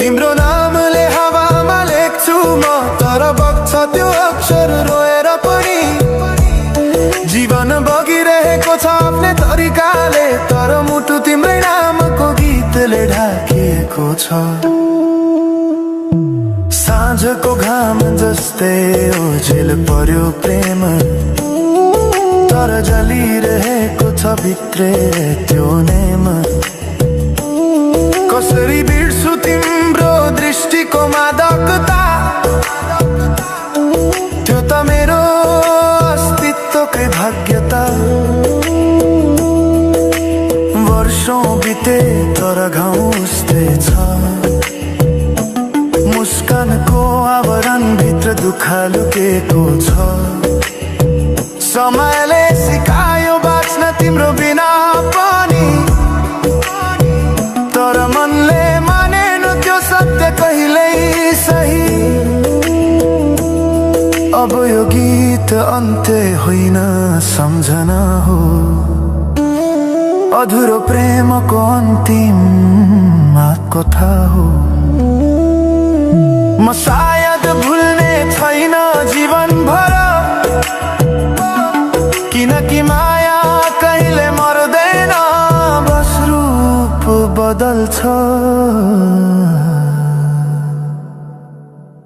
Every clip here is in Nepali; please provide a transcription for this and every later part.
तिम्रो नामले हावामा लेख्छु म, तर बग्छ त्यो अक्षर रोएर पनि। जीवन बगिरहेको छ आफ्नै तरिकाले, तर मुटु तिम्रै नामको गीतले ढाकिएको छ। साँझको घाम जस्तै ओझेल पर्यो प्रेम, तर जलिरहेको छ भित्रै त्यो नेम। कसरी बिर्सु तिम्रो दृष्टिको मादकता, त्यो त मेरो अस्तित्वकै भाग्यता। वर्षौं बिते तर घाउ उस्तै छ, मुस्कानको आवरण भित्र दुःख लुकेको छ। समयले सिकायो बाँच्न तिम्रो बिना पनि, तर मनले मानेन त्यो सत्य कहिल्यै सही। अब यो गीत अन्त्य होइन सम्झना हो, अधुरो प्रेमको अन्तिम कथा हो। म सायद भुल्ने छैन जीवनभर, किनकि माया कहिले मर्दैन, बस रूप बदल्छ।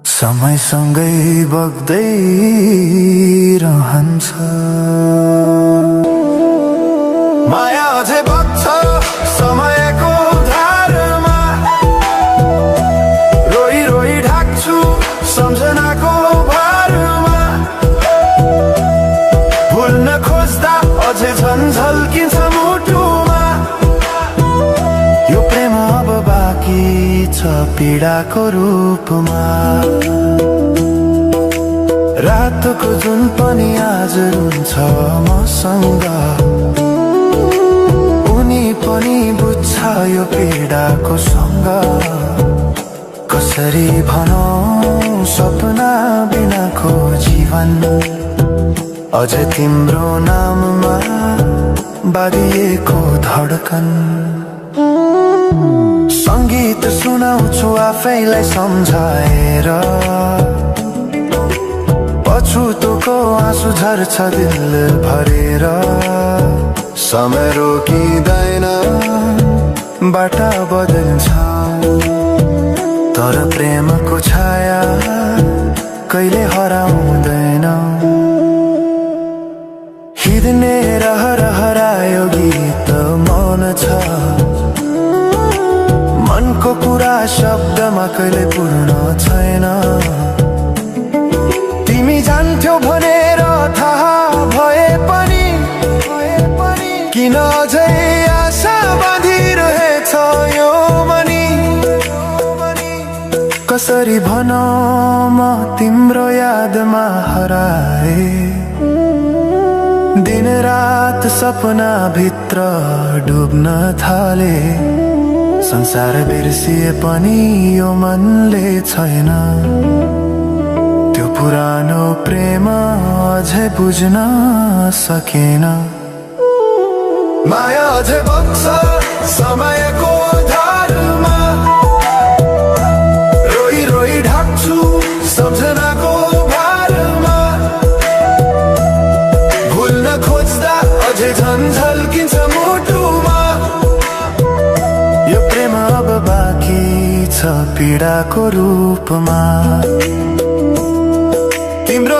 समयसँगै बग्दै रहन्छ। माया अझै बग्छ समयको धारमा, रोई रोई ढाक्छु सम्झनाको भारमा। भुल्न खोज्दा अझै झन् झल्किन्छ मुटुमा, यो प्रेम अब बाँकी छ पीडाको रूपमा। रातको जुन पनि आज रुन्छ मसँग, उनी पनि बुझ्छ यो पीडाको सँग। कसरी भनौं सपना बिनाको जीवन, अझ तिम्रो नाममा बाँधिएको धड्कन। संगीत सुनाउँछु आफैलाई सम्झाएर, पछुतोको आँसु झर्छ दिल भरेर। समय रोकिँदैन बाटा बदल्छ, तर प्रेमको छाया कहिले हराउँदैन। हिँड्ने रहर हरायो गीत मौन छ, मनको कुरा शब्दमा कहिले पूर्ण छैन। तिमी जान्थ्यौ भनेर थाहा भए पनि, किन अझै आशा बाँधिरहेछ यो मनी। कसरी भनौं म तिम्रो यादमा हराए, दिन रात सपना भित्र डुब्न थाले। संसार बिर्सिए पनि यो मनले छैन, त्यो पुरानो प्रेम अझै बुझ्न सकेन। माया अझै बग्छ समयको धारमा, रोई रोई ढाक्छु सम्झनाको भारमा। भुल्न खोज्दा अझै झन् झल्किन्छ मुटुमा, यो प्रेम अब बाँकी छ पीडाको रूपमा। तिम्रो